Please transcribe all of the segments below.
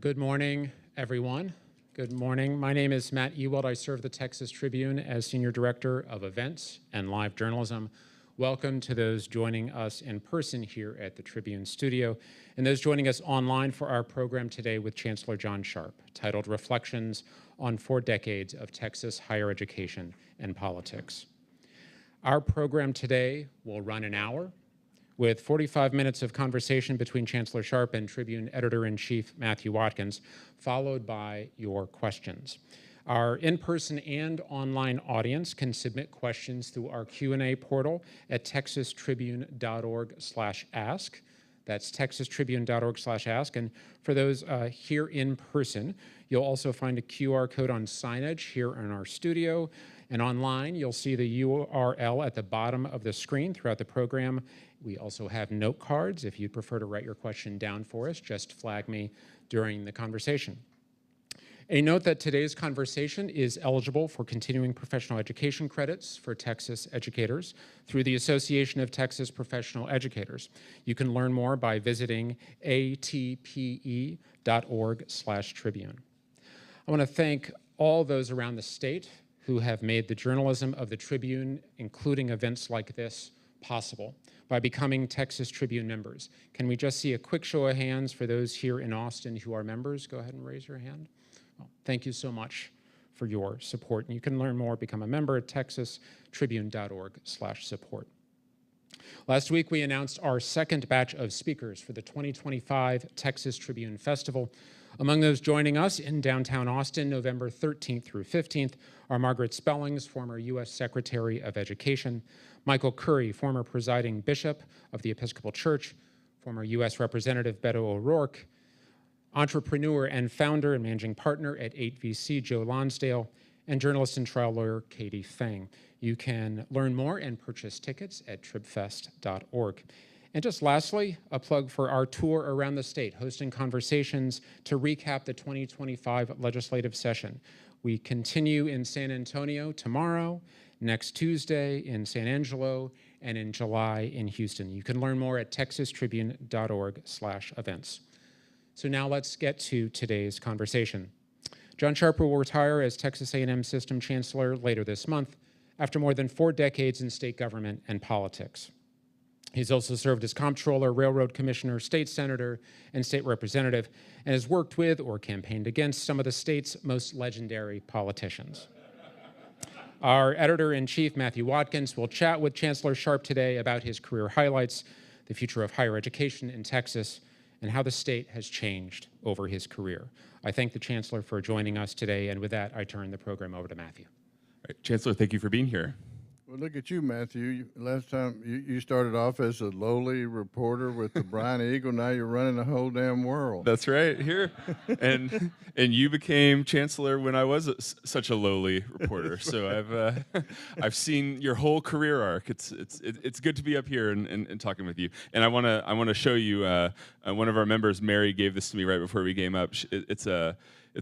Good morning, everyone. Good morning. My name is Matt Ewald. I serve the Texas Tribune as Senior Director of Events and Live Journalism. Welcome to those joining us in person here at the Tribune studio, and those joining us online for our program today with Chancellor John Sharp, titled Reflections on 4 Decades of Texas Higher Education and Politics. Our program today will run an hour, with 45 minutes of conversation between Chancellor Sharp and Tribune Editor-in-Chief Matthew Watkins, followed by your questions. Our in-person and online audience can submit questions through our Q&A portal at texastribune.org/ask. That's texastribune.org/ask. And for those here in person, you'll also find a QR code on signage here in our studio. And online, you'll see the URL at the bottom of the screen throughout the program. We also have note cards. If you'd prefer to write your question down for us, just flag me during the conversation. A note that today's conversation is eligible for continuing professional education credits for Texas educators through the Association of Texas Professional Educators. You can learn more by visiting atpe.org/Tribune. I want to thank all those around the state who have made the journalism of the Tribune, including events like this, possible by becoming Texas Tribune members. Can we just see a quick show of hands for those here in Austin who are members? Go ahead and raise your hand. Well, thank you so much for your support. And you can learn more, become a member at texastribune.org/support. Last week, we announced our second batch of speakers for the 2025 Texas Tribune Festival. Among those joining us in downtown Austin, November 13th through 15th, are Margaret Spellings, former U.S. Secretary of Education, Michael Curry, former presiding bishop of the Episcopal Church, former U.S. Representative Beto O'Rourke, entrepreneur and founder and managing partner at 8VC, Joe Lonsdale, and journalist and trial lawyer Katie Fang. You can learn more and purchase tickets at tribfest.org. And just lastly, a plug for our tour around the state, hosting conversations to recap the 2025 legislative session. We continue in San Antonio tomorrow, next Tuesday in San Angelo, and in July in Houston. You can learn more at texastribune.org/events. So now let's get to today's conversation. John Sharp will retire as Texas A&M System Chancellor later this month after more than 4 decades in state government and politics. He's also served as comptroller, railroad commissioner, state senator, and state representative, and has worked with or campaigned against some of the state's most legendary politicians. Our editor-in-chief, Matthew Watkins, will chat with Chancellor Sharp today about his career highlights, the future of higher education in Texas, and how the state has changed over his career. I thank the Chancellor for joining us today, and with that, I turn the program over to Matthew. All right, Chancellor, thank you for being here. Well, look at you, Matthew. Last time you started off as a lowly reporter with the Bryan Eagle. Now you're running the whole damn world. That's right, here. And you became Chancellor when I was such a lowly reporter. So I've seen your whole career arc. It's good to be up here and talking with you. And I wanna show you one of our members, Mary, gave this to me right before we came up. It's a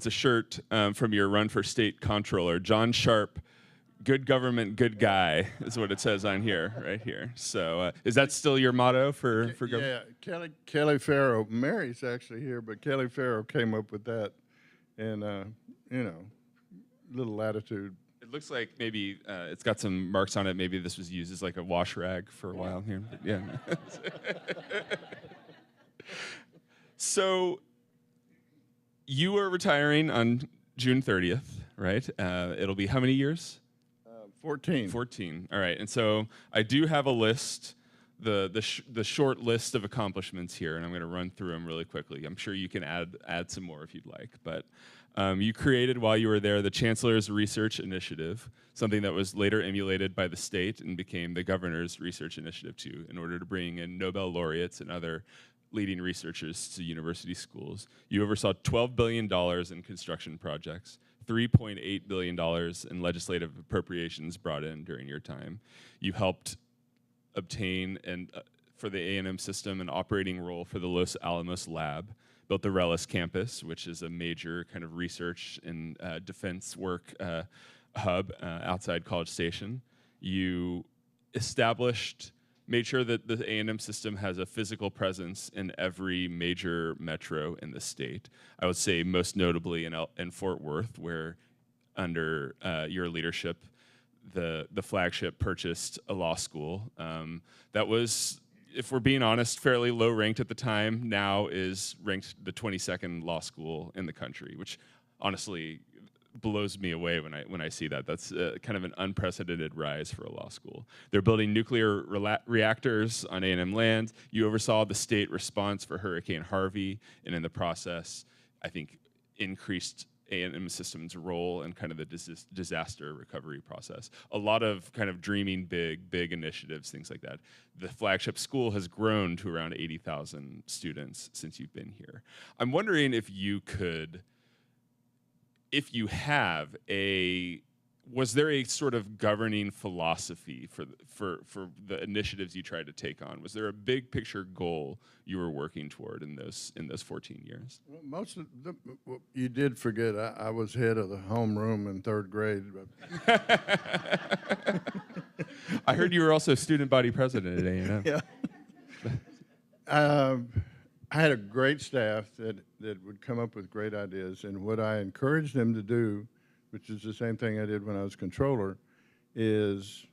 shirt from your run for state comptroller, John Sharp. Good government, good guy is what it says on here, right here. So is that still your motto for government? Yeah, Kelly Farrow. Mary's actually here, but Kelly Farrow came up with that, and little latitude. It looks like maybe it's got some marks on it. Maybe this was used as like a wash rag for a while here. But yeah. So you are retiring on June 30th, right? It'll be how many years? 14. 14. All right. And so I do have a list, the short list of accomplishments here, and I'm going to run through them really quickly. I'm sure you can add some more if you'd like. But you created, while you were there, the Chancellor's Research Initiative, something that was later emulated by the state and became the Governor's Research Initiative, too, in order to bring in Nobel laureates and other leading researchers to university schools. You oversaw $12 billion in construction projects, $3.8 billion in legislative appropriations brought in during your time. You helped obtain, for the A&M system, an operating role for the Los Alamos Lab, built the Rellis campus, which is a major kind of research and defense work hub outside College Station. You established made sure that the A&M system has a physical presence in every major metro in the state. I would say most notably in Fort Worth, where under your leadership, the flagship purchased a law school that was, if we're being honest, fairly low ranked at the time. Now is ranked the 22nd law school in the country, which honestly blows me away when I see that. That's kind of an unprecedented rise for a law school. They're building nuclear reactors on A&M land. You oversaw the state response for Hurricane Harvey, and in the process, I think increased A&M system's role in kind of the disaster recovery process. A lot of kind of dreaming big initiatives, things like that. The flagship school has grown to around 80,000 students since you've been here. I'm wondering if you could, if you have was there a sort of governing philosophy for the initiatives you tried to take on? Was there a big picture goal you were working toward in those 14 years? Well, you did forget I was head of the homeroom in third grade. I heard you were also student body president at A&M. Yeah. I had a great staff that would come up with great ideas, and what I encouraged them to do, which is the same thing I did when I was controller, is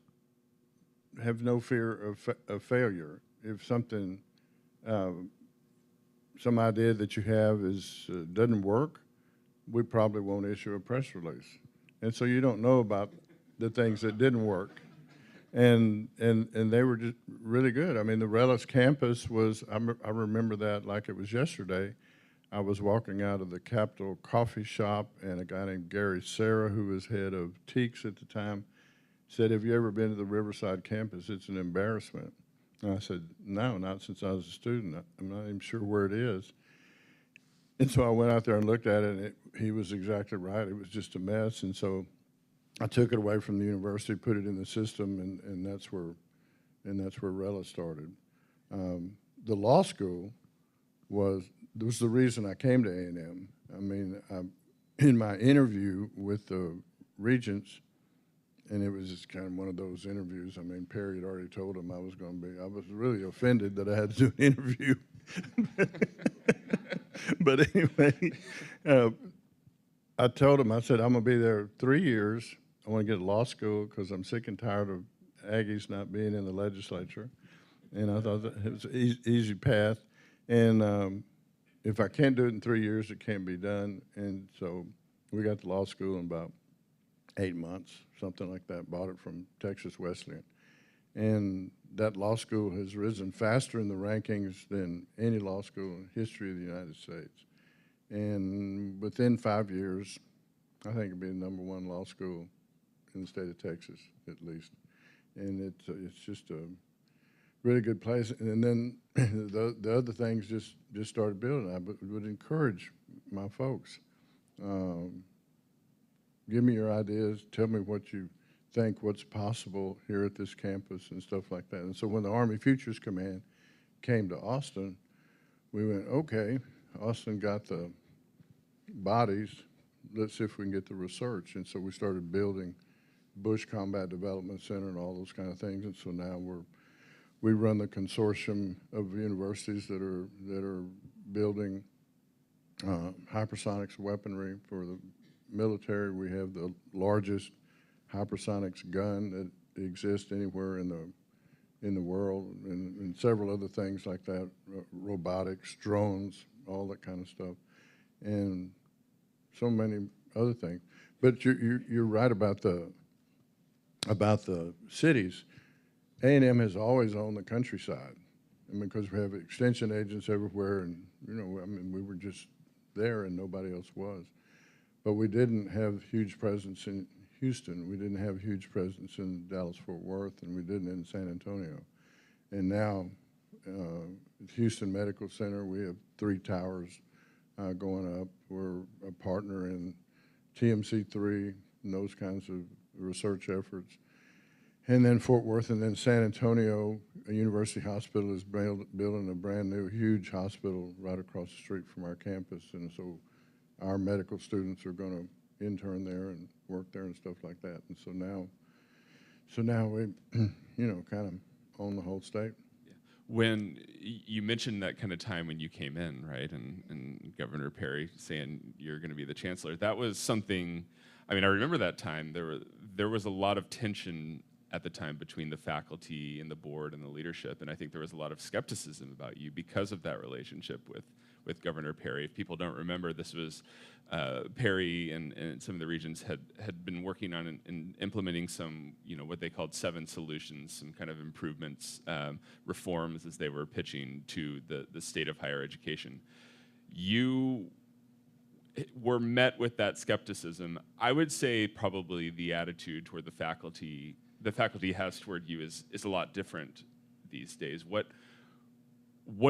have no fear of failure. If something, some idea that you have doesn't work, we probably won't issue a press release. And so you don't know about the things that didn't work. And they were just really good. I mean, the Relish campus was, I remember that like it was yesterday. I was walking out of the Capitol Coffee Shop, and a guy named Gary Serra, who was head of TEACS at the time, said, "Have you ever been to the Riverside campus? It's an embarrassment." And I said, "No, not since I was a student. I'm not even sure where it is." And so I went out there and looked at it, and he was exactly right. It was just a mess. And so I took it away from the university, put it in the system, and that's where Rella started. The law school was the reason I came to A&M. I mean, in my interview with the regents, and it was just kind of one of those interviews. I mean, Perry had already told him I was going to be. I was really offended that I had to do an interview. But anyway, I told him, I said, I'm going to be there 3 years. I want to get to law school because I'm sick and tired of Aggies not being in the legislature. And I thought that it was an easy path. And if I can't do it in 3 years, it can't be done. And so we got to law school in about 8 months, something like that, bought it from Texas Wesleyan. And that law school has risen faster in the rankings than any law school in the history of the United States. And within 5 years, I think it'd be the #1 law school in the state of Texas, at least. And it's just a really good place. And then the other things just started building. I would encourage my folks, give me your ideas, tell me what you think, what's possible here at this campus and stuff like that. And so when the Army Futures Command came to Austin, we went, okay, Austin got the bodies, let's see if we can get the research. And so we started building Bush Combat Development Center and all those kind of things. And so now we run the consortium of universities that are building hypersonics weaponry for the military. We have the largest hypersonics gun that exists anywhere in the world, and several other things like that, robotics, drones, all that kind of stuff, and so many other things. But you're right about the cities. A&M has always owned the countryside, and because we have extension agents everywhere, and I mean, we were just there and nobody else was. But we didn't have huge presence in Houston. We didn't have huge presence in Dallas-Fort Worth, and we didn't in San Antonio. And now, at Houston Medical Center, we have 3 towers going up. We're a partner in TMC3 and those kinds of research efforts. And then Fort Worth, and then San Antonio, a university hospital is building a brand new huge hospital right across the street from our campus. And so our medical students are going to intern there and work there and stuff like that. And so now we, kind of on the whole state. When you mentioned that kind of time when you came in, right, and Governor Perry saying you're going to be the chancellor, that was something. I mean, I remember that time. There was a lot of tension at the time between the faculty and the board and the leadership, and I think there was a lot of skepticism about you because of that relationship with Governor Perry. If people don't remember, this was Perry and some of the regions had been working on and implementing some, what they called 7 solutions, some kind of improvements, reforms as they were pitching to the state of higher education. You were met with that skepticism. I would say probably the attitude toward the faculty has toward you is a lot different these days. What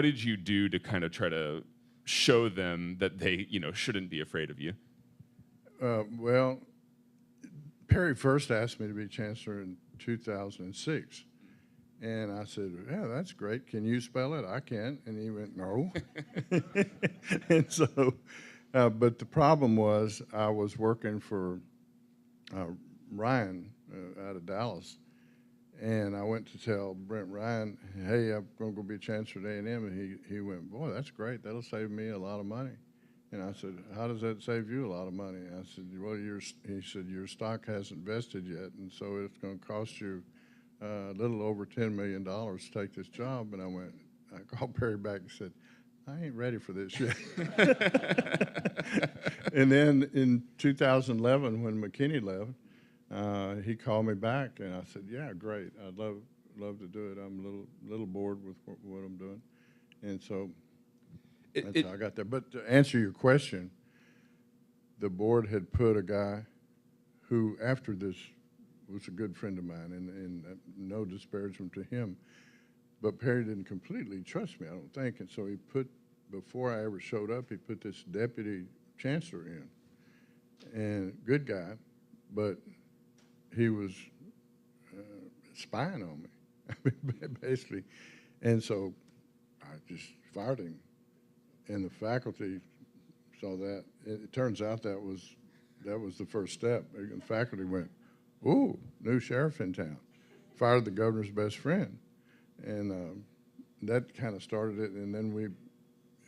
did you do to kind of try to show them that they, shouldn't be afraid of you? Well, Perry first asked me to be chancellor in 2006. And I said, yeah, that's great. Can you spell it? I can. And he went, no. And so, but the problem was I was working for Ryan out of Dallas. And I went to tell Brent Ryan, hey, I'm going to go be chancellor at A&M. And he went, boy, that's great. That'll save me a lot of money. And I said, how does that save you a lot of money? I said, well, he said, your stock hasn't vested yet, and so it's going to cost you a little over $10 million to take this job. And I called Perry back and said, I ain't ready for this yet. And then in 2011, when McKinney left, he called me back, and I said, yeah, great. I'd love to do it. I'm a little bored with what I'm doing. And so that's how I got there. But to answer your question, the board had put a guy who, after this, was a good friend of mine, and no disparagement to him. But Perry didn't completely trust me, I don't think. And so he put, before I ever showed up, he put this deputy chancellor in. And good guy, but he was spying on me, I mean, basically. And so I just fired him. And the faculty saw that. It turns out that was the first step. And the faculty went, ooh, new sheriff in town. Fired the governor's best friend. And that kind of started it. And then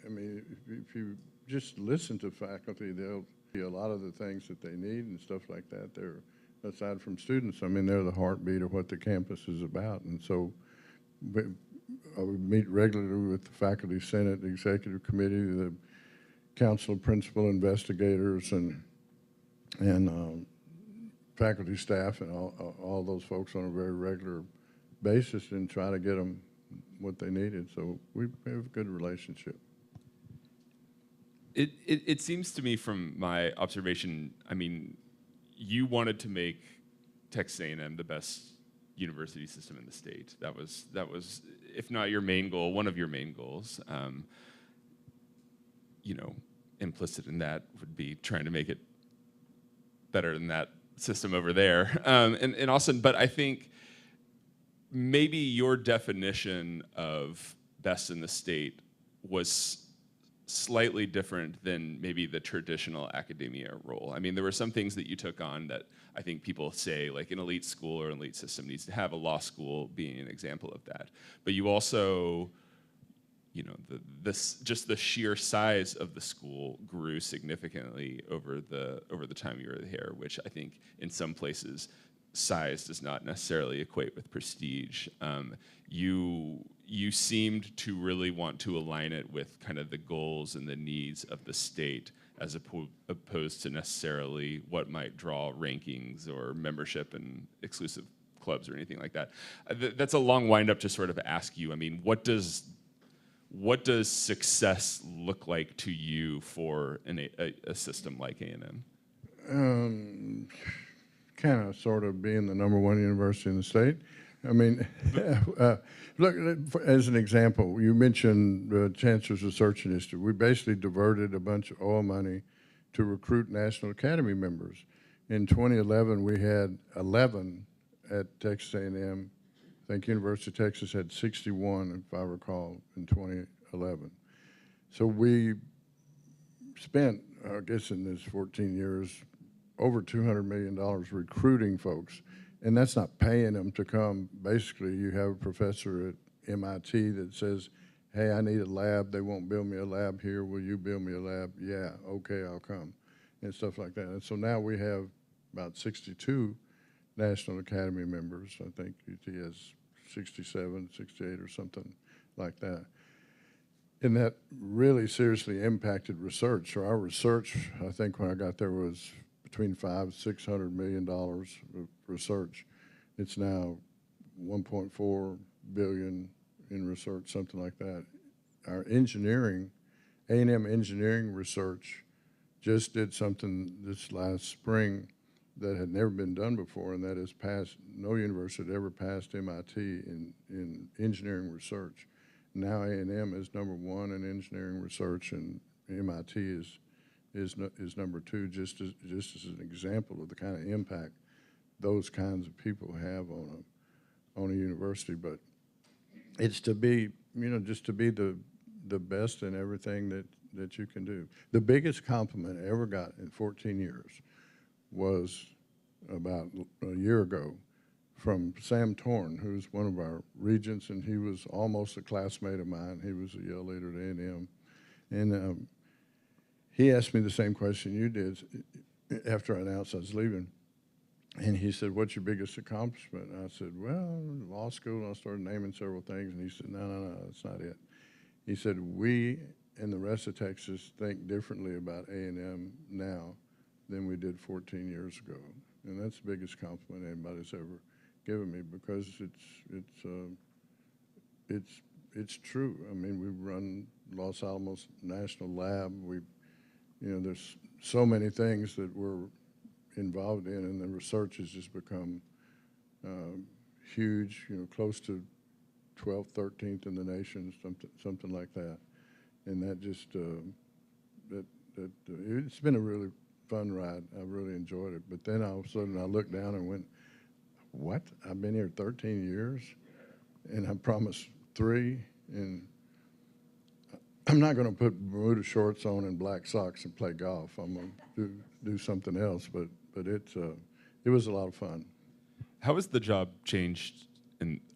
if you just listen to faculty, they'll see a lot of the things that they need and stuff like that. They're, aside from students, I mean, they're the heartbeat of what the campus is about. And so I would meet regularly with the faculty senate, the executive committee, the council of principal investigators, and faculty staff, and all those folks on a very regular basis, and try to get them what they needed. So we have a good relationship. It seems to me from my observation, I mean, you wanted to make Texas A&M the best university system in the state. That was, if not your main goal, one of your main goals. Implicit in that would be trying to make it better than that system over there. And also, but I think maybe your definition of best in the state was slightly different than maybe the traditional academia role. I mean, there were some things that you took on that I think people say, like an elite school or an elite system needs to have a law school being an example of that. But you also, just the sheer size of the school grew significantly over the time you were here, which I think in some places size does not necessarily equate with prestige. You seemed to really want to align it with kind of the goals and the needs of the state, as opposed to necessarily what might draw rankings or membership in exclusive clubs or anything like that. That's a long wind-up to sort of ask you, I mean, what does success look like to you for a system like A&M? Kind of sort of being the #1 university in the state. I mean, look, as an example, you mentioned the Chancellor's Research Initiative. We basically diverted a bunch of oil money to recruit National Academy members. In 2011, we had 11 at Texas A&M. I think University of Texas had 61, if I recall, in 2011. So we spent, I guess in this 14 years, over $200 million recruiting folks. And that's not paying them to come. Basically, you have a professor at MIT that says, hey, I need a lab. They won't build me a lab here. Will you build me a lab? Yeah, okay, I'll come, and stuff like that. And so now we have about 62 National Academy members. I think UT has 67, 68 or something like that. And that really seriously impacted research. So our research, I think when I got there, was between $500–600 million of research. It's now 1.4 billion in research, something like that. Our engineering, A&M engineering research, just did something this last spring that had never been done before, and that is passed. No university had ever passed MIT in engineering research. Now A&M is #1 in engineering research, and MIT is #2, just as an example of the kind of impact those kinds of people have on a university. But it's to be, just to be the best in everything that you can do. The biggest compliment I ever got in 14 years was about a year ago from Sam Torn, who's one of our regents, and he was almost a classmate of mine. He was a Yale leader at A&M. And he asked me the same question you did after I announced I was leaving. And he said, what's your biggest accomplishment? And I said, well, law school. And I started naming several things. And he said, no, that's not it. He said, we and the rest of Texas think differently about A&M now than we did 14 years ago. And that's the biggest compliment anybody's ever given me, because it's true. I mean, we run Los Alamos National Lab. There's so many things that we're involved in, and the research has just become huge. Close to 12th, 13th in the nation, something like that. And that just it's been a really fun ride. I really enjoyed it. But then all of a sudden I looked down and went, what? I've been here 13 years, and I promised 3, and I'm not going to put Bermuda shorts on and black socks and play golf. I'm going to do something else, but it was a lot of fun. How has the job changed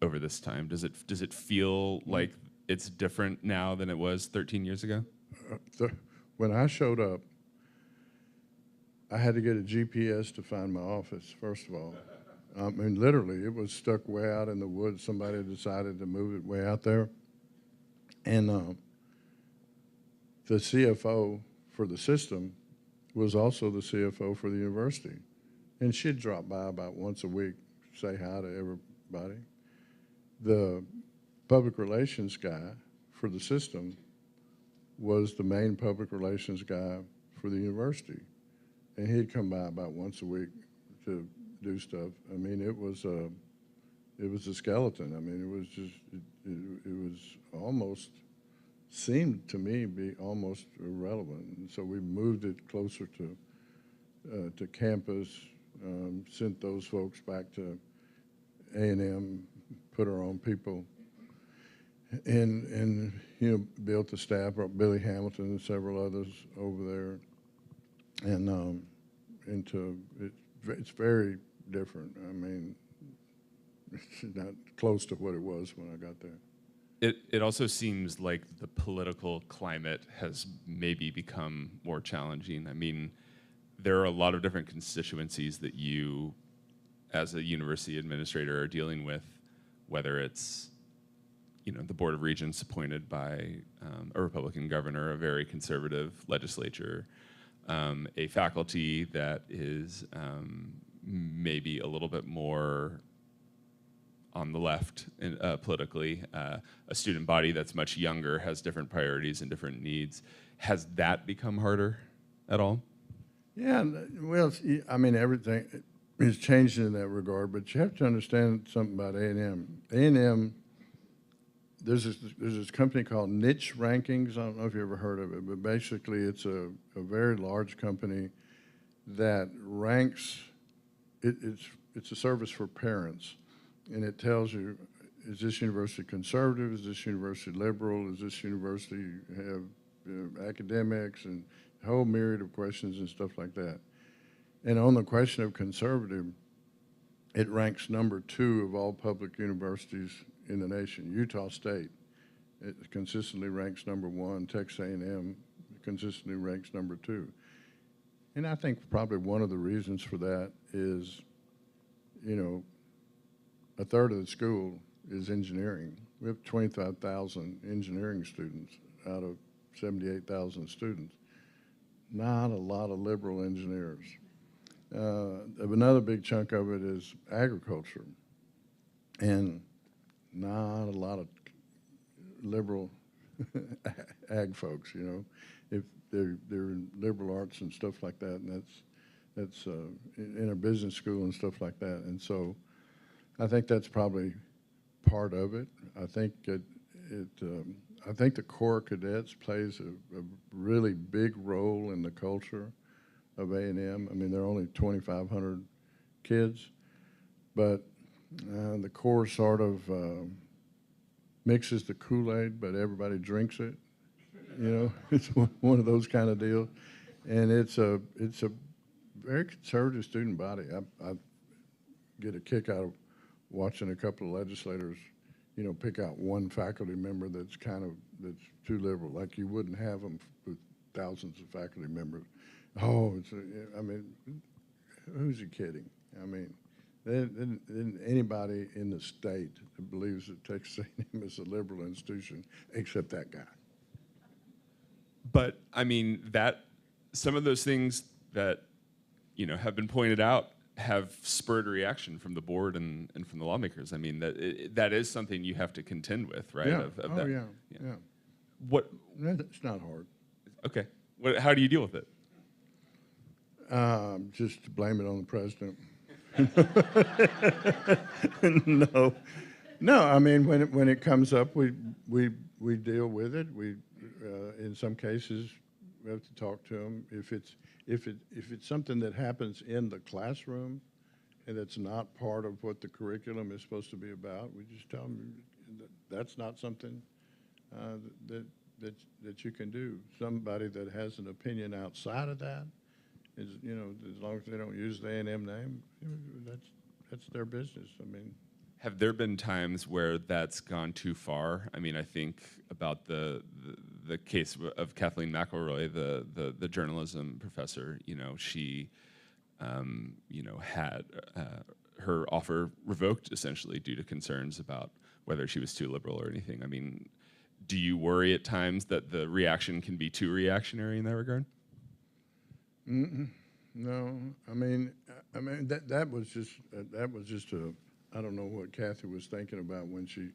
over this time? Does it feel like it's different now than it was 13 years ago? When I showed up, I had to get a GPS to find my office, first of all. I mean, literally, it was stuck way out in the woods. Somebody decided to move it way out there. And the CFO for the system was also the CFO for the university. And she'd drop by about once a week, say hi to everybody. The public relations guy for the system was the main public relations guy for the university. And he'd come by about once a week to do stuff. I mean, it was a skeleton. I mean, it was just, it was almost, seemed to me be almost irrelevant. And so we moved it closer to campus, sent those folks back to A&M, put our own people, and built the staff, brought Billy Hamilton and several others over there, and it's very different. I mean, it's not close to what it was when I got there. It also seems like the political climate has maybe become more challenging. I mean, there are a lot of different constituencies that you, as a university administrator, are dealing with, whether it's the Board of Regents appointed by a Republican governor, a very conservative legislature, a faculty that is maybe a little bit more on the left politically, a student body that's much younger, has different priorities and different needs. Has that become harder at all? Yeah, well, I mean, everything is changing in that regard, but you have to understand something about A&M. A&M, there's this company called Niche Rankings. I don't know if you ever heard of it, but basically it's a very large company that ranks, it's a service for parents, and it tells you, is this university conservative, is this university liberal, is this university have academics, and a whole myriad of questions and stuff like that. And on the question of conservative, It ranks number 2 of all public universities in the nation. Utah State, it consistently ranks number 1. Texas A&M consistently ranks number 2. And I think probably one of the reasons for that is, you know, a third of the school is engineering. We have 25,000 engineering students out of 78,000 students. Not a lot of liberal engineers. Another big chunk of it is agriculture, and not a lot of liberal ag folks. You know, if they're in liberal arts and stuff like that, and that's in a business school and stuff like that. And so, I think that's probably part of it. I think I think the Corps of Cadets plays a really big role in the culture of A&M. I mean, there are only 2,500 kids, but the Corps sort of mixes the Kool-Aid, but everybody drinks it. You know, it's one of those kind of deals, and it's a very conservative student body. I get a kick out of watching a couple of legislators, you know, pick out one faculty member that's too liberal. Like you wouldn't have them with thousands of faculty members. Oh, I mean, who's he kidding? I mean, then anybody in the state that believes that Texas A&M is a liberal institution, except that guy. But I mean, that some of those things that, you know, have been pointed out have spurred a reaction from the board and from the lawmakers. I mean, that is something you have to contend with, right? Yeah. That. Yeah. What? It's not hard. Okay. How do you deal with it? Just to blame it on the president. No. I mean, when it comes up, we deal with it. We, in some cases, we have to talk to them. If it's something that happens in the classroom, and it's not part of what the curriculum is supposed to be about, we just tell them that's not something that you can do. Somebody that has an opinion outside of that is, you know, as long as they don't use the A&M name, that's their business. I mean, have there been times where that's gone too far? I mean, I think about the case of Kathleen McElroy, the journalism professor. You know, she, you know, had her offer revoked essentially due to concerns about whether she was too liberal or anything. I mean, do you worry at times that the reaction can be too reactionary in that regard? No, I mean that was just a, I don't know what Kathy was thinking about when she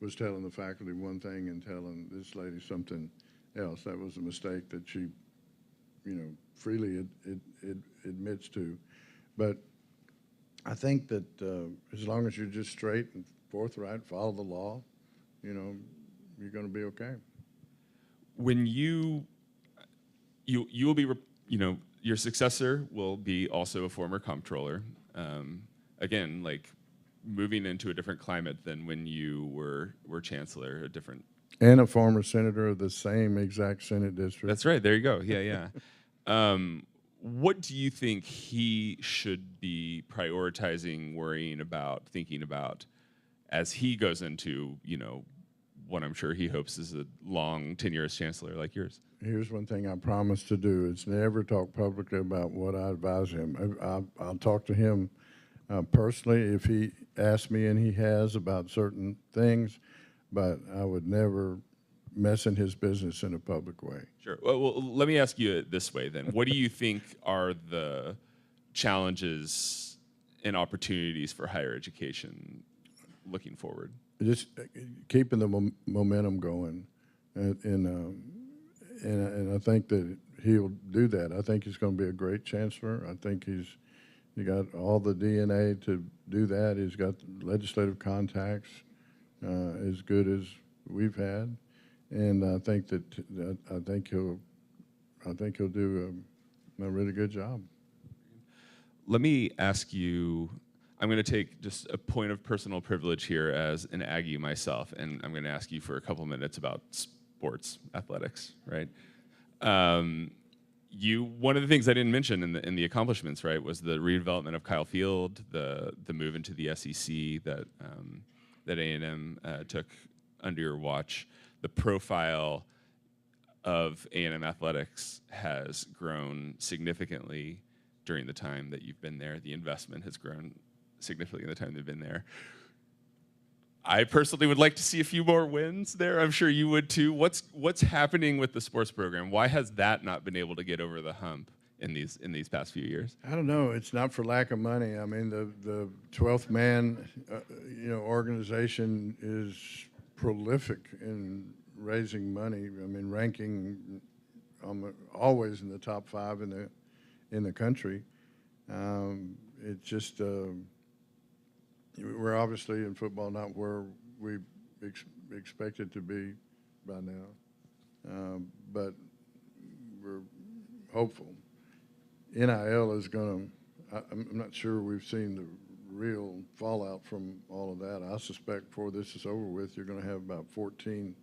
was telling the faculty one thing and telling this lady something else. That was a mistake that she, you know, freely admits to. But I think that as long as you're just straight and forthright, follow the law, you know, you're going to be okay. When you will be, you know, your successor will be also a former comptroller. Again, like moving into a different climate than when you were chancellor, a different. And a former senator of the same exact Senate district. That's right. There you go. Yeah. What do you think he should be prioritizing, worrying about, thinking about as he goes into, you know, what I'm sure he hopes is a long tenure as chancellor like yours? Here's one thing I promise to do: is never talk publicly about what I advise him. I'll talk to him personally if he asks me, and he has, about certain things, but I would never mess in his business in a public way. Sure. Well, let me ask you it this way then. What do you think are the challenges and opportunities for higher education looking forward? Just keeping the momentum going, and I think that he'll do that. I think he's going to be a great chancellor. I think he got all the DNA to do that. He's got legislative contacts as good as we've had, and I think he'll do a really good job. Let me ask you. I'm going to take just a point of personal privilege here as an Aggie myself, and I'm going to ask you for a couple minutes about sports, athletics, right? one of the things I didn't mention in the accomplishments, right, was the redevelopment of Kyle Field, the move into the SEC that A&M took under your watch. The profile of A&M athletics has grown significantly during the time that you've been there. The investment has grown significantly in the time they've been there. I personally would like to see a few more wins there. I'm sure you would too. What's happening with the sports program? Why has that not been able to get over the hump in these past few years? I don't know. It's not for lack of money. I mean, the 12th man, organization is prolific in raising money. I mean, ranking always in the top 5 in the country. It's just we're obviously in football not where we expected to be by now, but we're hopeful. NIL is going to, I'm not sure we've seen the real fallout from all of that. I suspect before this is over with, you're going to have about 14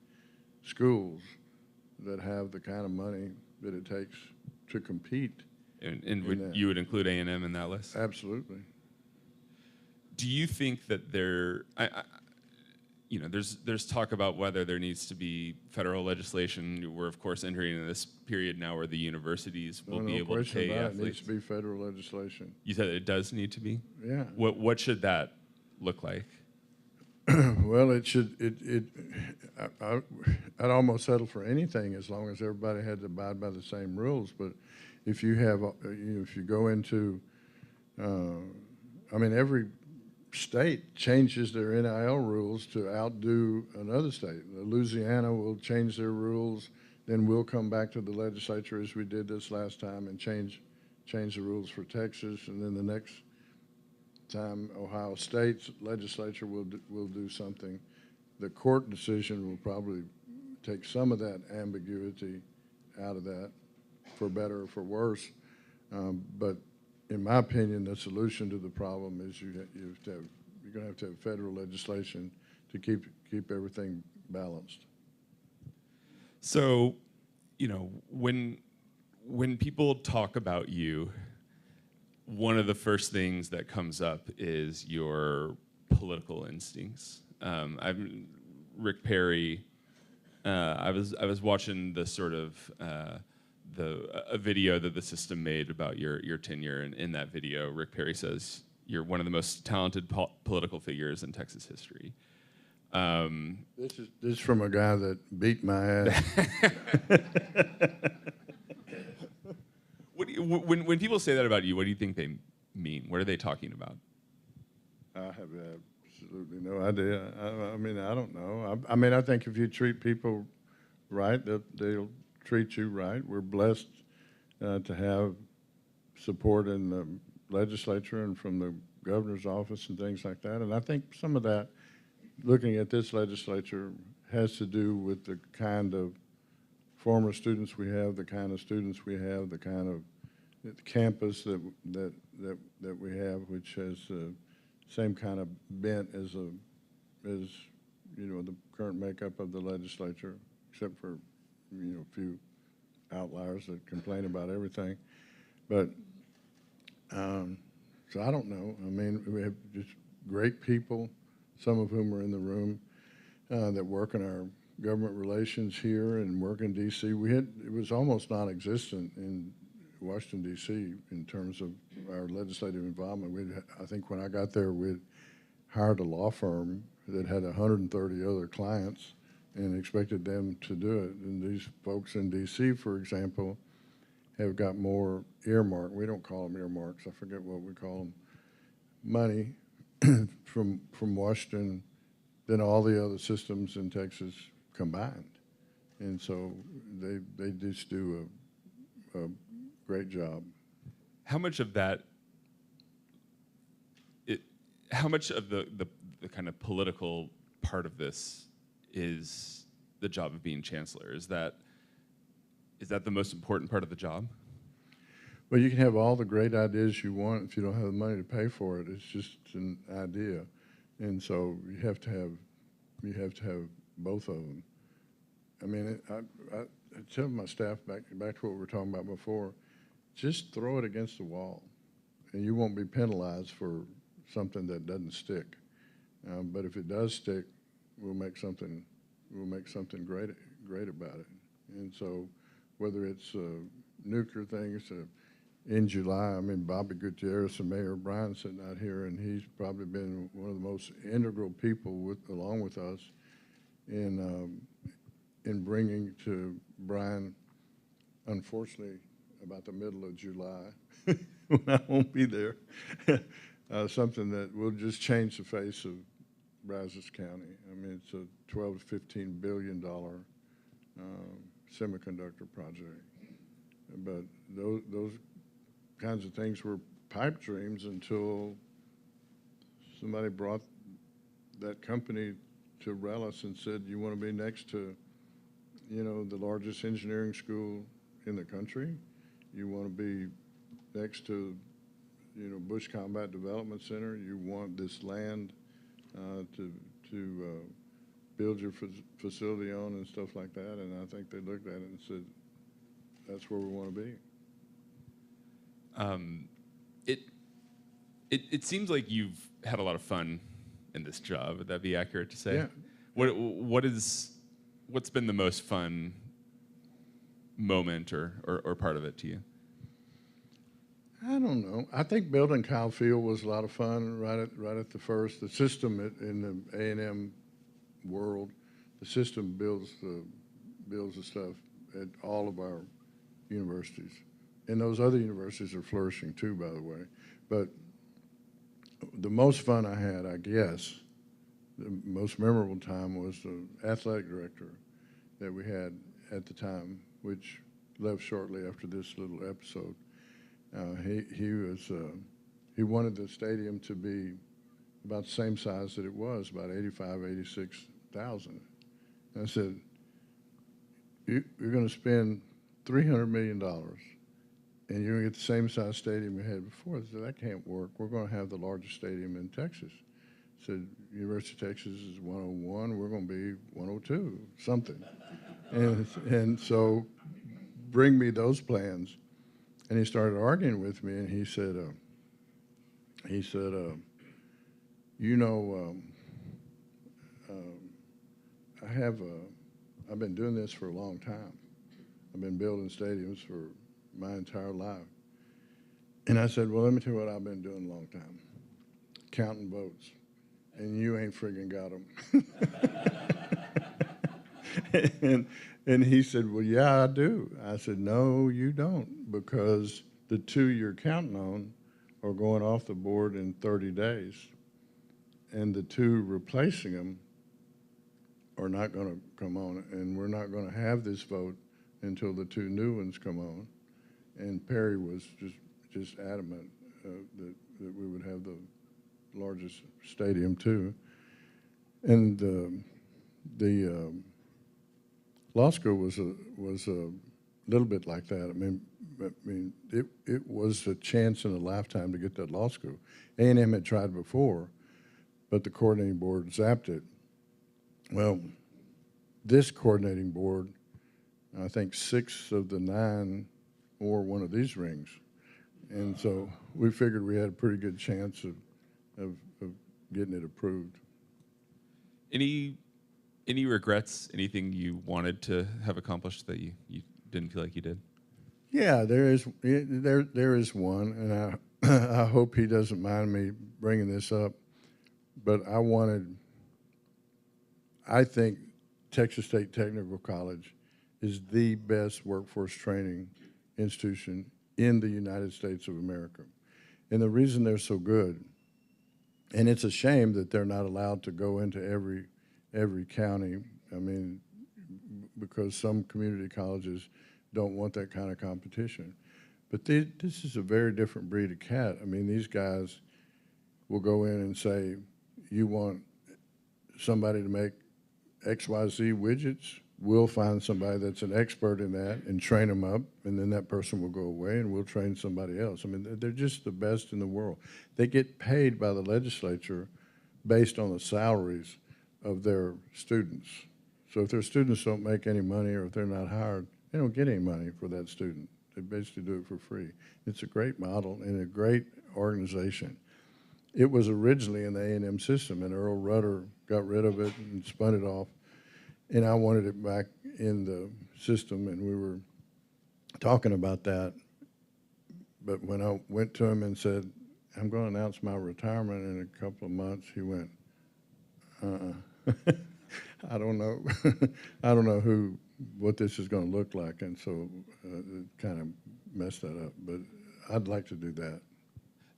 schools that have the kind of money that it takes to compete. And you would include A&M in that list? Absolutely. Do you think that there's talk about whether there needs to be federal legislation? We're of course entering into this period now where the universities will be able to pay athletes. It needs to be federal legislation. You said it does need to be? Yeah. What should that look like? Well, it should. I'd almost settle for anything as long as everybody had to abide by the same rules. But if you have, if you go into, I mean, every state changes their NIL rules to outdo another state. Louisiana will change their rules, then we'll come back to the legislature as we did this last time and change the rules for Texas, and then the next time Ohio State's legislature will do something. The court decision will probably take some of that ambiguity out of that, for better or for worse. But in my opinion, the solution to the problem is you're going to have federal legislation to keep everything balanced. So, when people talk about you, one of the first things that comes up is your political instincts. Rick Perry. I was watching the sort of a video that the system made about your tenure, and in that video, Rick Perry says you're one of the most talented political figures in Texas history. This is from a guy that beat my ass. When people say that about you, what do you think they mean? What are they talking about? I have absolutely no idea. I mean, I don't know. I mean, I think if you treat people right, they'll treat you right. We're blessed to have support in the legislature and from the governor's office and things like that. And I think some of that, looking at this legislature, has to do with the kind of former students we have, the kind of students we have, the kind of campus that we have, which has the same kind of bent as the current makeup of the legislature, except for a few outliers that complain about everything. But so I don't know. I mean, we have just great people, some of whom are in the room that work in our government relations here and work in D.C. It was almost non-existent in Washington, D.C. in terms of our legislative involvement. I think when I got there, we'd hired a law firm that had 130 other clients and expected them to do it. And these folks in D.C., for example, have got more earmark. We don't call them earmarks. I forget what we call them. Money from Washington than all the other systems in Texas combined. And so they just do a great job. How much of that? How much of the kind of political part of this is the job of being chancellor? Is that the most important part of the job? Well, you can have all the great ideas you want if you don't have the money to pay for it. It's just an idea, and so you have to have both of them. I mean, tell my staff, back to what we were talking about before, just throw it against the wall, and you won't be penalized for something that doesn't stick. But if it does stick, we'll make something great about it. And so, whether it's nuclear things, in July, I mean, Bobby Gutierrez and Mayor Bryan sitting out here, and he's probably been one of the most integral people along with us in bringing to Bryan, unfortunately, about the middle of July, when I won't be there, something that will just change the face of Brazos County. I mean, it's a $12 to $15 billion semiconductor project. But those kinds of things were pipe dreams until somebody brought that company to Rellis and said, you want to be next to, you know, the largest engineering school in the country? You want to be next to, you know, Bush Combat Development Center? You want this land to build your facility on and stuff like that? And I think they looked at it and said, that's where we want to be. It seems like you've had a lot of fun in this job. Would that be accurate to say? Yeah. What's been the most fun moment or part of it to you? I don't know. I think building Kyle Field was a lot of fun right at the first. The system in the A&M world, the system builds the stuff at all of our universities. And those other universities are flourishing too, by the way. But the most fun I had, I guess, the most memorable time was the athletic director that we had at the time, which left shortly after this little episode. He wanted the stadium to be about the same size that it was, about 86,000. And I said, you're going to spend $300 million and you're going to get the same size stadium you had before. I said, that can't work. We're going to have the largest stadium in Texas. I said, University of Texas is 101. We're going to be 102, something. And so bring me those plans. And he started arguing with me, and he said, I've been doing this for a long time. I've been building stadiums for my entire life. And I said, well, let me tell you what I've been doing a long time. Counting votes. And you ain't friggin' got them. And he said, well, yeah, I do. I said, no, you don't, because the two you're counting on are going off the board in 30 days. And the two replacing them are not going to come on. And we're not going to have this vote until the two new ones come on. And Perry was just adamant that we would have the largest stadium too. And the law school was a little bit like that. I mean, it was a chance in a lifetime to get that law school. A&M had tried before, but the coordinating board zapped it. Well, this coordinating board, I think 6 of the 9 wore one of these rings. And so we figured we had a pretty good chance of getting it approved. Any regrets? Anything you wanted to have accomplished that you didn't feel like you did? Yeah, there is one, and I hope he doesn't mind me bringing this up, but I think Texas State Technical College is the best workforce training institution in the United States of America. And the reason they're so good, and it's a shame that they're not allowed to go into every county, I mean, because some community colleges don't want that kind of competition. But this is a very different breed of cat. I mean, these guys will go in and say, you want somebody to make XYZ widgets? We'll find somebody that's an expert in that and train them up, and then that person will go away and we'll train somebody else. I mean, they're just the best in the world. They get paid by the legislature based on the salaries of their students. So if their students don't make any money or if they're not hired, They don't get any money for that student. They basically do it for free. It's a great model and a great organization. It was originally in the A&M system, and Earl Rudder got rid of it and spun it off, and I wanted it back in the system, and we were talking about that. But when I went to him and said, I'm going to announce my retirement in a couple of months, he went, I don't know. I don't know what this is going to look like, and so it kind of messed that up. But I'd like to do that.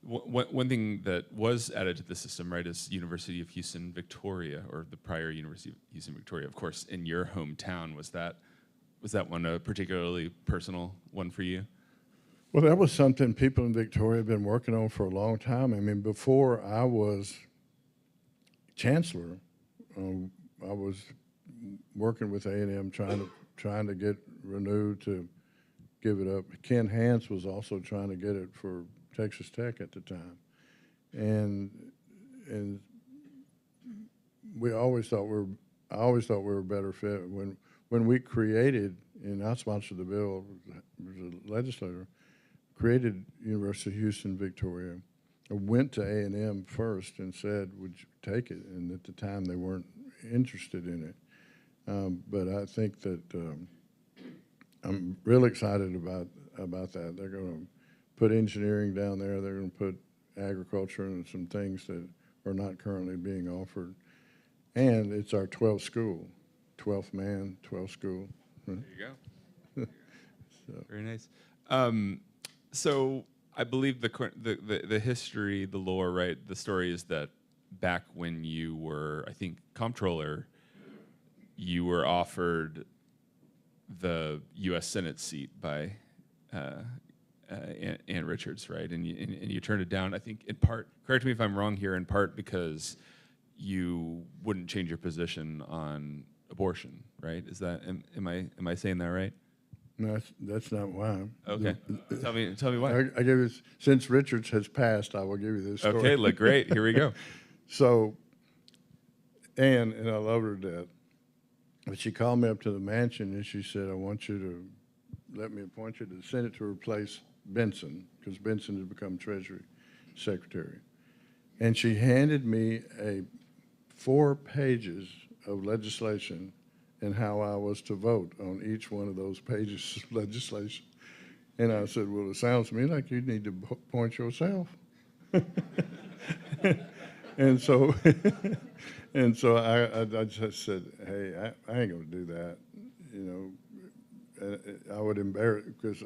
One thing that was added to the system, right, is University of Houston Victoria, or the prior University of Houston Victoria. Of course, in your hometown, was that one a particularly personal one for you? Well, that was something people in Victoria have been working on for a long time. I mean, before I was chancellor, I was working with A&M trying to get renewed to give it up. Ken Hance was also trying to get it for Texas Tech at the time, and I always thought we were a better fit. When we created, and I sponsored the bill, was a legislator, created University of Houston Victoria. I went to A&M first and said, would you take it? And at the time they weren't interested in it. But I think that I'm real excited about that. They're going to put engineering down there. They're going to put agriculture and some things that are not currently being offered. And it's our 12th school, 12th man, 12th school. There you go. So. Very nice. So I believe the history, the lore, right? The story is that back when you were, I think, comptroller, you were offered the U.S. Senate seat by Ann Richards, right? And you turned it down. I think in part, correct me if I'm wrong here, in part because you wouldn't change your position on abortion, right? Is that am I saying that right? No, that's not why. Okay. Tell me why. I give you, since Richards has passed, I will give you this story. Okay, look great. Here we go. So, Ann, and I love her to death, but she called me up to the mansion and she said, I want you to let me appoint you to the Senate to replace Benson, because Benson had become Treasury Secretary. And she handed me 4 pages of legislation and how I was to vote on each one of those pages of legislation. And I said, well, it sounds to me like you need to appoint yourself. and so I just said, hey, I ain't gonna do that. You know, I would embarrass, because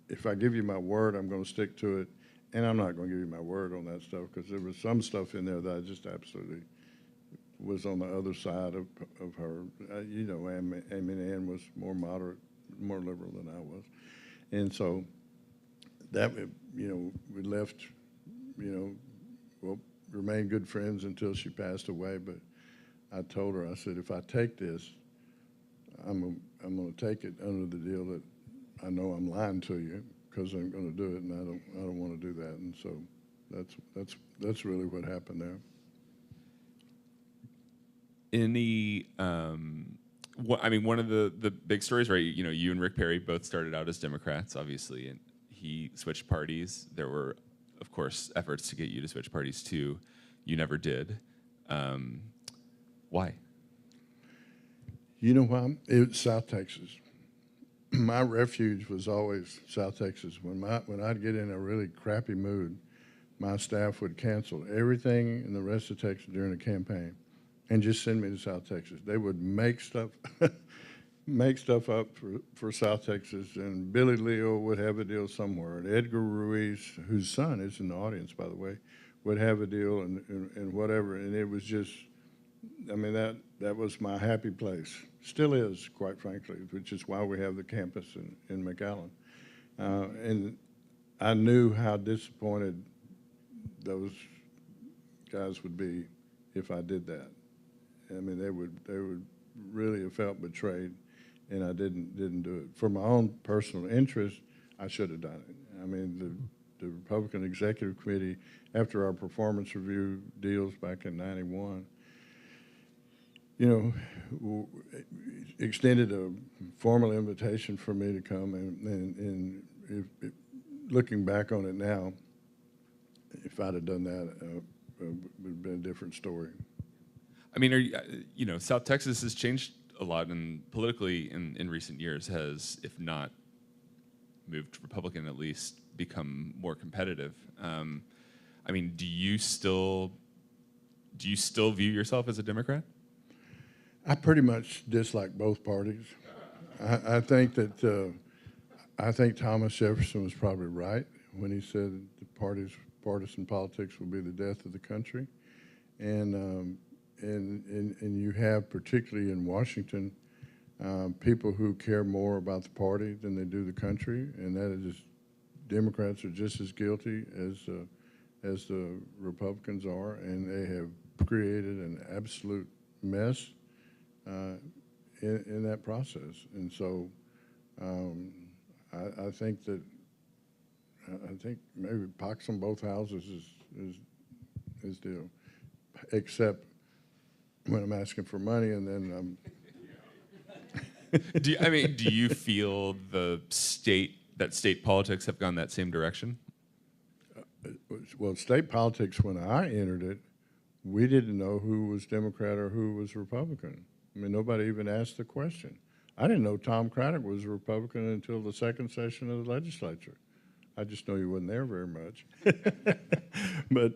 if I give you my word, I'm gonna stick to it. And I'm not gonna give you my word on that stuff, because there was some stuff in there that I just absolutely was on the other side of her. Ann was more moderate, more liberal than I was. And so that, we left, remained good friends until she passed away. But I told her, I said, if I take this, I'm going to take it under the deal that I know I'm lying to you, because I'm going to do it, and I don't want to do that. And so that's really what happened there. One of the big stories, right? You and Rick Perry both started out as Democrats, obviously, and he switched parties. There were, of course, efforts to get you to switch parties too. You never did. Why? You know why? It was South Texas. My refuge was always South Texas. When I'd get in a really crappy mood, my staff would cancel everything in the rest of Texas during the campaign and just send me to South Texas. They would make stuff up for South Texas, and Billy Leo would have a deal somewhere, and Edgar Ruiz, whose son is in the audience, by the way, would have a deal and whatever, and it was just, that was my happy place. Still is, quite frankly, which is why we have the campus in McAllen. And I knew how disappointed those guys would be if I did that. They would really have felt betrayed, and I didn't do it. For my own personal interest, I should have done it. The Republican Executive Committee, after our performance review deals back in '91, you know, extended a formal invitation for me to come, and looking back on it now, if I'd have done that, it would have been a different story. I mean, are you, you know, South Texas has changed a lot politically in recent years, has, if not moved Republican, at least become more competitive. I mean, do you still view yourself as a Democrat? I pretty much dislike both parties. I think that I think Thomas Jefferson was probably right when he said the partisan politics will be the death of the country, and you have, particularly in Washington, people who care more about the party than they do the country, and that is Democrats are just as guilty as the Republicans are, and they have created an absolute mess in that process. And so I think maybe pox on both houses is deal, except when I'm asking for money, and then I'm. Do you feel that state politics have gone that same direction? Well, state politics, when I entered it, we didn't know who was Democrat or who was Republican. I mean, nobody even asked the question. I didn't know Tom Craddock was a Republican until the second session of the legislature. I just know he wasn't there very much. but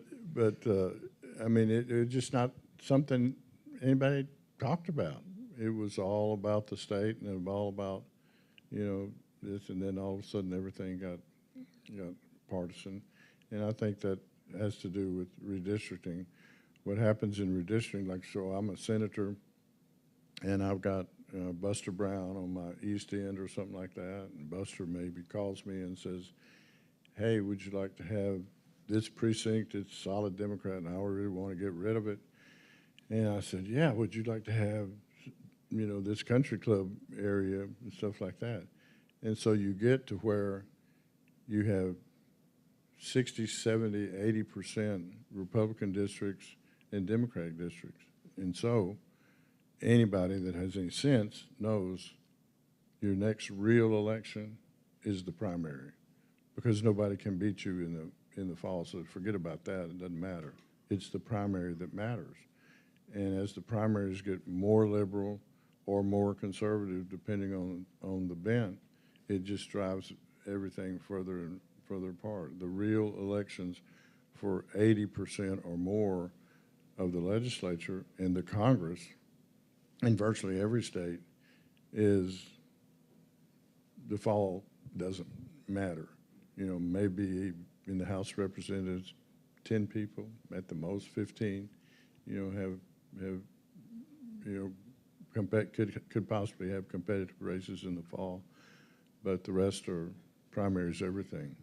I mean, it was just not something anybody talked about. It was all about the state, and it was all about, you know, this, and then all of a sudden everything got partisan. And I think that has to do with redistricting. What happens in redistricting, like, so I'm a senator, and I've got Buster Brown on my east end or something like that, and Buster maybe calls me and says, hey, would you like to have this precinct? It's solid Democrat, and I really want to get rid of it. And I said, yeah, would you like to have, you know, this country club area and stuff like that? And so you get to where you have 60, 70, 80% Republican districts and Democratic districts. And so anybody that has any sense knows your next real election is the primary, because nobody can beat you in the fall. So forget about that. It doesn't matter. It's the primary that matters. And as the primaries get more liberal or more conservative, depending on the bent, it just drives everything further and further apart. The real elections for 80% or more of the legislature and the Congress in virtually every state is the fall doesn't matter. You know, maybe in the House of Representatives, 10 people, at the most 15, you know, have you know, could possibly have competitive races in the fall, but the rest are primaries, everything.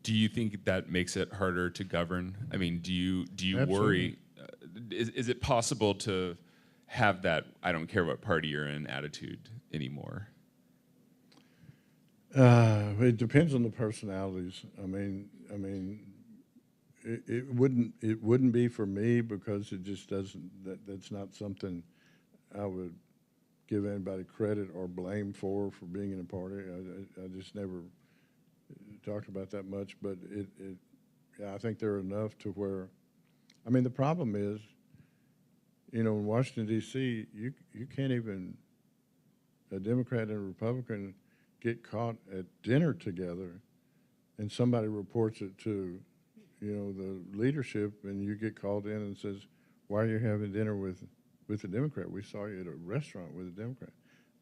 Do you think that makes it harder to govern? I mean, do you Absolutely. worry? Is it possible to have that I don't care what party you're in attitude anymore? It depends on the personalities. I mean, it wouldn't be for me, because it just doesn't. That's not something I would give anybody credit or blame for being in a party. I just never talked about that much. But yeah, I think there are enough to where, I mean, the problem is, you know, in Washington D.C., you can't even, a Democrat and a Republican get caught at dinner together, and somebody reports it to, you know, the leadership, and you get called in and says, why are you having dinner with a Democrat? We saw you at a restaurant with a Democrat.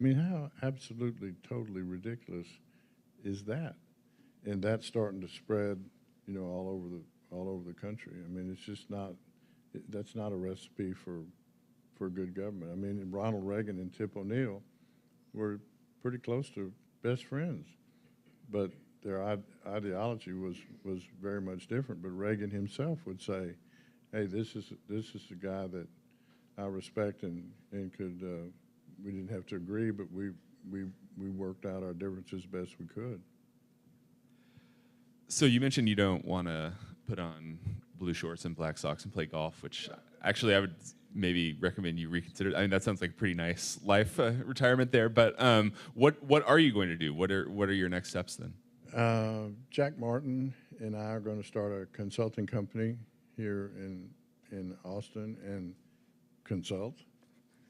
I mean, how absolutely, totally ridiculous is that? And that's starting to spread, you know, all over the country. I mean, it's just not, that's not a recipe for good government. I mean, Ronald Reagan and Tip O'Neill were pretty close to best friends, but their ideology was very much different. But Reagan himself would say, hey, this is the guy that I respect, and could, we didn't have to agree, but we worked out our differences best we could. So you mentioned you don't want to put on blue shorts and black socks and play golf, which actually I would maybe recommend you reconsider. I mean, that sounds like a pretty nice life retirement there. But what are you going to do? What are your next steps then? Jack Martin and I are going to start a consulting company here in Austin and consult.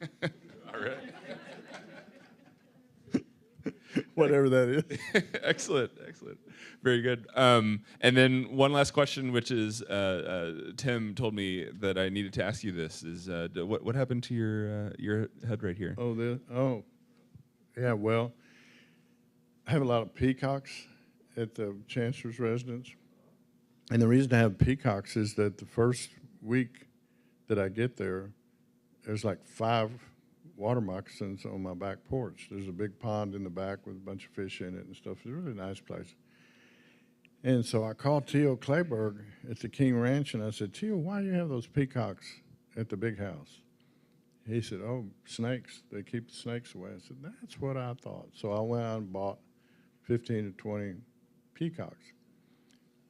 All right. Whatever that is. Excellent. Very good. And then one last question, which is Tim told me that I needed to ask you this: is what happened to your head right here? Yeah. Well, I have a lot of peacocks at the Chancellor's residence, and the reason I have peacocks is that the first week that I get there, there's like 5 water moccasins on my back porch. There's a big pond in the back with a bunch of fish in it and stuff. It's a really nice place. And so I called Teal Clayberg at the King Ranch, and I said, Teal, why do you have those peacocks at the big house? He said, oh, snakes. They keep the snakes away. I said, that's what I thought. So I went out and bought 15 to 20 peacocks.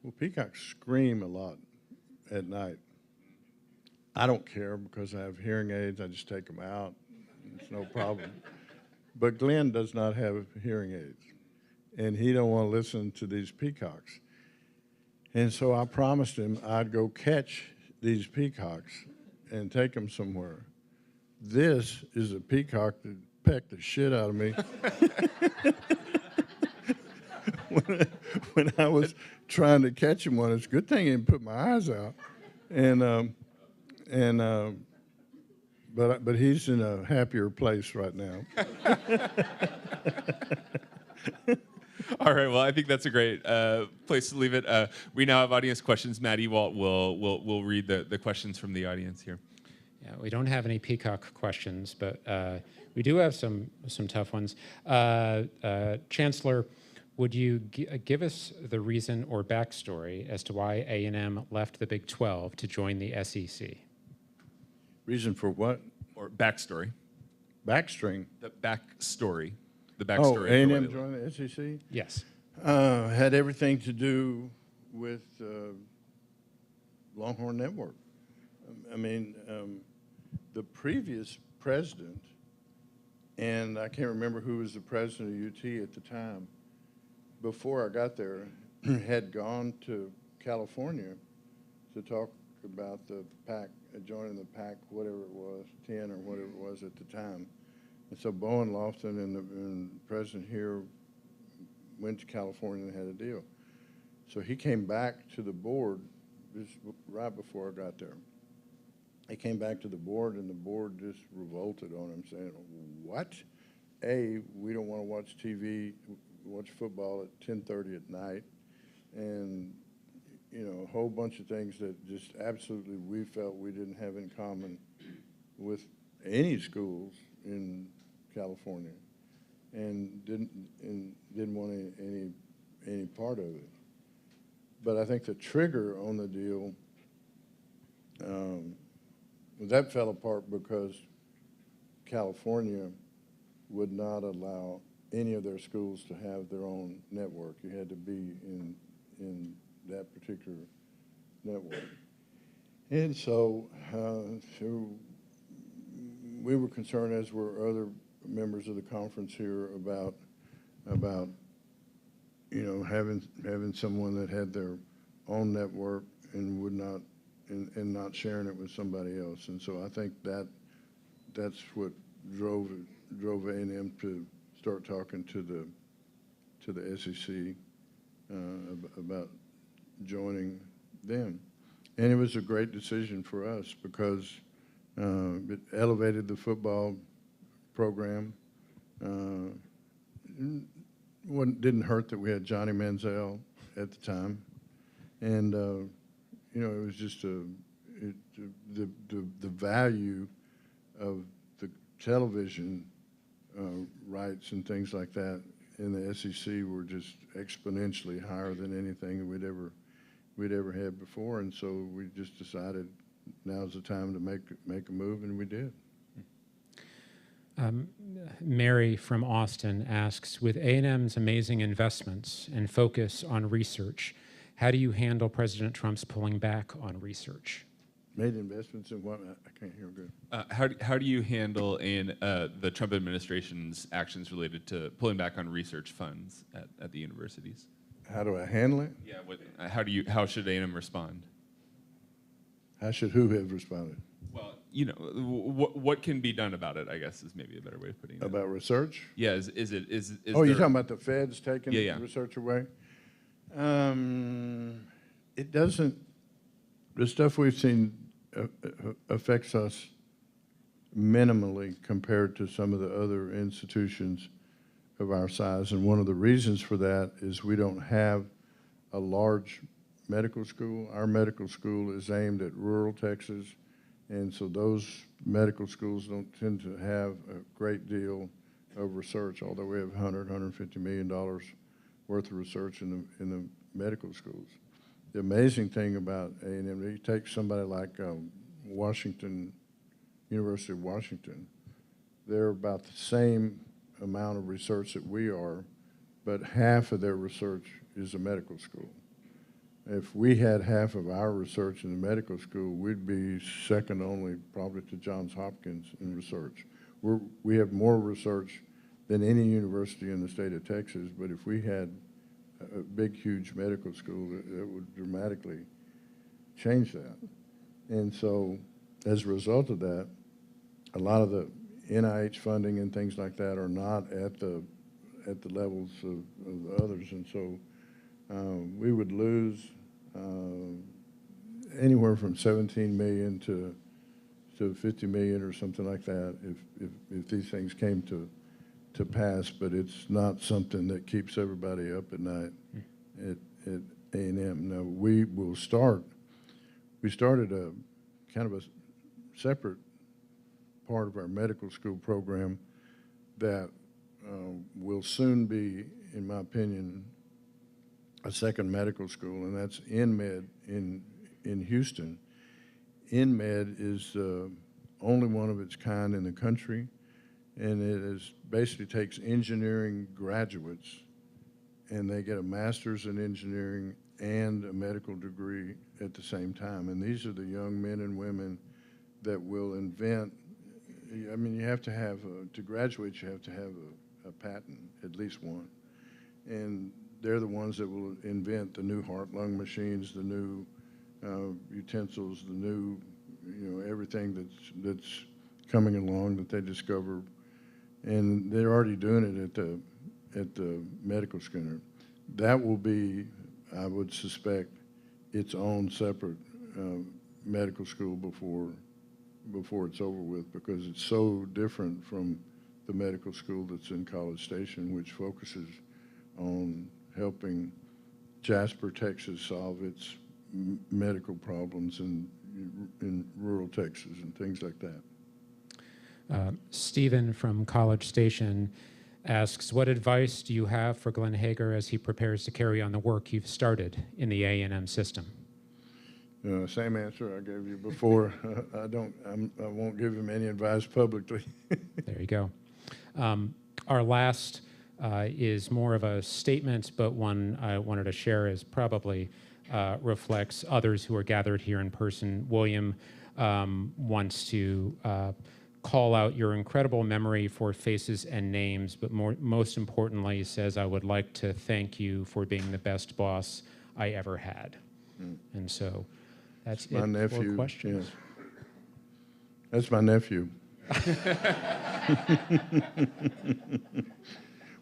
Well, peacocks scream a lot at night. I don't care because I have hearing aids. I just take them out. It's no problem. But Glenn does not have hearing aids, and he don't want to listen to these peacocks. And so I promised him I'd go catch these peacocks and take them somewhere. This is a peacock that pecked the shit out of me when I was trying to catch him one. It's a good thing he didn't put my eyes out. But he's in a happier place right now. All right. Well, I think that's a great place to leave it. We now have audience questions. Matt Ewalt will read the questions from the audience here. Yeah, we don't have any peacock questions, but we do have some tough ones. Chancellor, would you give us the reason or backstory as to why A&M left the Big 12 to join the SEC? Reason for what? Or backstory. Backstring. The backstory. The Oh, backstory. A&M joined the SEC? Yes. Had everything to do with Longhorn Network. I mean, the previous president, and I can't remember who was the president of UT at the time, before I got there, had gone to California to talk about the PAC, joining the PAC, whatever it was, 10 or whatever it was at the time. And so Bowen Lofton and the president here went to California and had a deal. So he came back to the board just right before I got there. He came back to the board, and the board just revolted on him, saying, what? We don't want to watch TV, watch football at 10:30 at night, and a whole bunch of things that just absolutely we felt we didn't have in common with any schools in California, and didn't want any part of it. But I think the trigger on the deal, that fell apart because California would not allow any of their schools to have their own network. You had to be in that particular network. And so, we were concerned, as were other members of the conference here, about having someone that had their own network and would not and not sharing it with somebody else. And so I think that's what drove A&M to start talking to the SEC about joining them. And it was a great decision for us because it elevated the football program. Didn't hurt that we had Johnny Manziel at the time, and it was just the value of the television rights and things like that in the SEC were just exponentially higher than anything we'd ever had before, and so we just decided now's the time to make a move, and we did. Mary from Austin asks, with A&M's amazing investments and focus on research, how do you handle President Trump's pulling back on research? Made investments in what? I can't hear good. How do you handle the Trump administration's actions related to pulling back on research funds at the universities? How do I handle it? Yeah. How should A&M respond? How should who have responded? Well, what can be done about it, I guess, is maybe a better way of putting it. About research? Yeah, is Oh, you're talking about the feds taking Yeah. research away? It doesn't, the stuff we've seen affects us minimally compared to some of the other institutions of our size. And one of the reasons for that is we don't have a large medical school. Our medical school is aimed at rural Texas, and so those medical schools don't tend to have a great deal of research, although we have $150 million worth of research in the medical schools. The amazing thing about A&M, you take somebody like University of Washington, they're about the same amount of research that we are, but half of their research is a medical school. If we had half of our research in the medical school, we'd be second only probably to Johns Hopkins in research. We have more research than any university in the state of Texas, but if we had a big, huge medical school, it would dramatically change that. And so as a result of that, a lot of the NIH funding and things like that are not at the levels of the others. And so we would lose anywhere from 17 million to 50 million or something like that if these things came to pass, but it's not something that keeps everybody up at night at A&M. Now, we started a kind of a separate part of our medical school program that will soon be, in my opinion, a second medical school, and that's InMed in Houston. InMed is the only one of its kind in the country, and it basically takes engineering graduates, and they get a master's in engineering and a medical degree at the same time. And these are the young men and women that will invent. I mean, you have to have, to graduate, you have to have a patent, at least one. And they're the ones that will invent the new heart-lung machines, the new utensils, the new, everything that's coming along that they discover. And they're already doing it at the medical center. That will be, I would suspect, its own separate medical school before it's over with, because it's so different from the medical school that's in College Station, which focuses on helping Jasper, Texas solve its medical problems in rural Texas and things like that. Stephen from College Station asks, what advice do you have for Glenn Hager as he prepares to carry on the work you've started in the A&M system? Same answer I gave you before. I won't give him any advice publicly. There you go. Our last is more of a statement, but one I wanted to share as probably reflects others who are gathered here in person. William wants to call out your incredible memory for faces and names, but most importantly, he says, I would like to thank you for being the best boss I ever had. And so that's my nephew. For questions. Yeah. That's my nephew.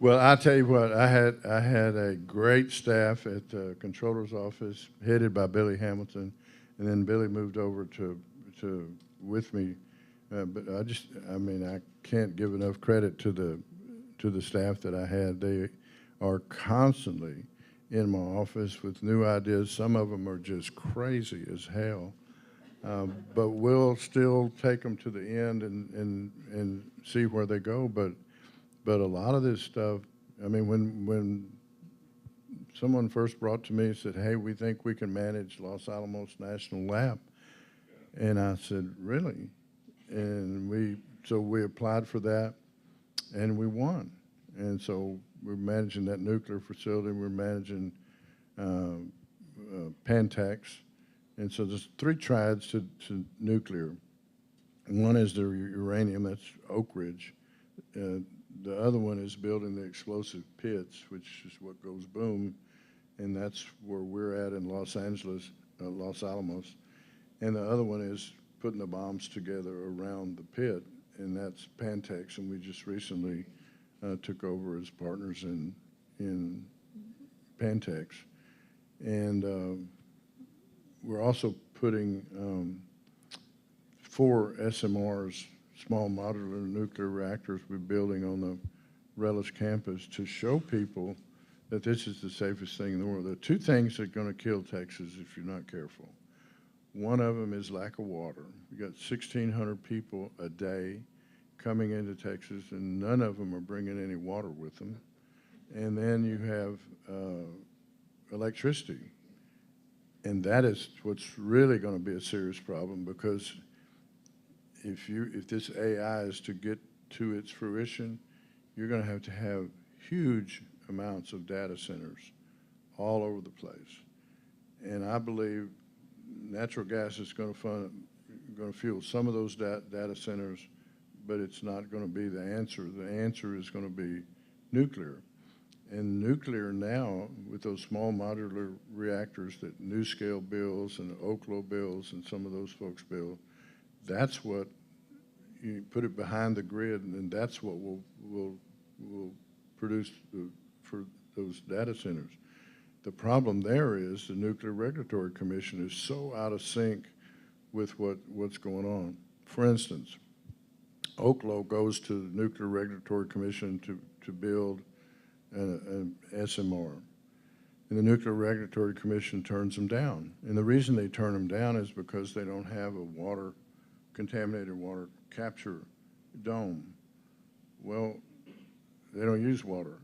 Well, I tell you what, I had a great staff at the controller's office, headed by Billy Hamilton, and then Billy moved over with me. But I can't give enough credit to the staff that I had. They are constantly in my office with new ideas. Some of them are just crazy as hell, but we'll still take them to the end and see where they go. But a lot of this stuff, I mean, when someone first brought to me and said, hey, we think we can manage Los Alamos National Lab, and I said, really? And we applied for that, and we won. And so we're managing that nuclear facility. We're managing Pantex, And so there's three triads to nuclear. One is the uranium, that's Oak Ridge. The other one is building the explosive pits, which is what goes boom, and that's where we're at in Los Angeles, Los Alamos. And the other one is putting the bombs together around the pit, and that's Pantex, and we just recently took over as partners in Pantex. And we're also putting 4 SMRs, small modular nuclear reactors, we're building on the Relish campus to show people that this is the safest thing in the world. There are 2 things that are going to kill Texas if you're not careful. One of them is lack of water. We got 1,600 people a day coming into Texas, and none of them are bringing any water with them. And then you have electricity. And that is what's really going to be a serious problem, because if this AI is to get to its fruition, you're going to have huge amounts of data centers all over the place. And I believe natural gas is going to fuel some of those data centers, but it's not going to be the answer. The answer is going to be nuclear. And nuclear now, with those small modular reactors that NuScale builds and Oklo builds and some of those folks build, that's what you put it behind the grid, and that's what will produce for those data centers. The problem there is the Nuclear Regulatory Commission is so out of sync with what's going on. For instance, Oklo goes to the Nuclear Regulatory Commission to build an SMR. And the Nuclear Regulatory Commission turns them down. And the reason they turn them down is because they don't have a contaminated water capture dome. Well, they don't use water.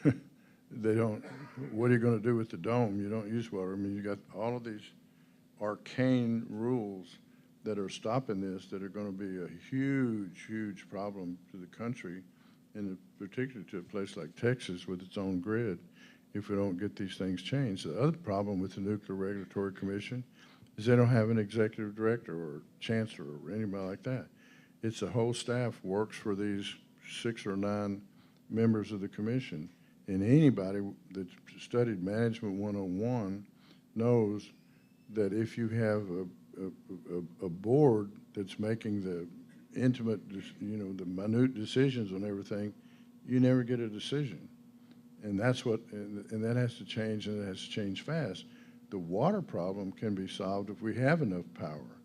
What are you going to do with the dome? You don't use water. I mean, you got all of these arcane rules that are stopping this, that are going to be a huge, huge problem to the country, and particularly to a place like Texas with its own grid, if we don't get these things changed. The other problem with the Nuclear Regulatory Commission is they don't have an executive director or chancellor or anybody like that. It's the whole staff works for these 6 or 9 members of the commission. And anybody that studied Management 101 knows that if you have a board that's making the intimate, the minute decisions on everything, you never get a decision. And that's and that has to change, and it has to change fast. The water problem can be solved if we have enough power,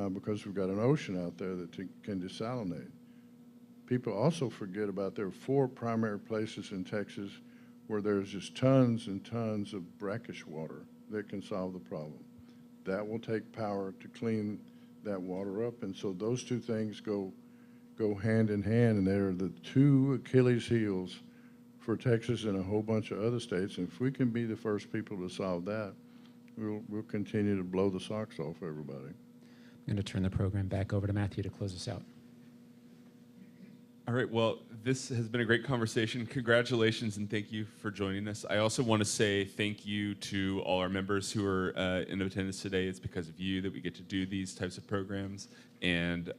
because we've got an ocean out there that can desalinate. People also forget about there are 4 primary places in Texas where there's just tons and tons of brackish water that can solve the problem. That will take power to clean that water up, and so those 2 things go hand in hand, and they're the 2 Achilles heels for Texas and a whole bunch of other states. And if we can be the first people to solve that, we'll continue to blow the socks off everybody. I'm going to turn the program back over to Matthew to close us out. All right, well, this has been a great conversation. Congratulations and thank you for joining us. I also want to say thank you to all our members who are in attendance today. It's because of you that we get to do these types of programs, and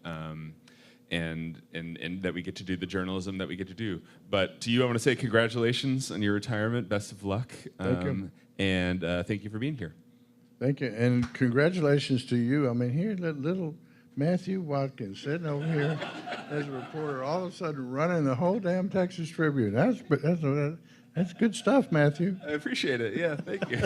that we get to do the journalism that we get to do. But to you, I want to say congratulations on your retirement. Best of luck. Thank you. And thank you for being here. Thank you, and congratulations to you. I mean, here, that little Matthew Watkins sitting over here as a reporter, all of a sudden running the whole damn Texas Tribune. That's good stuff, Matthew. I appreciate it. Yeah, thank you.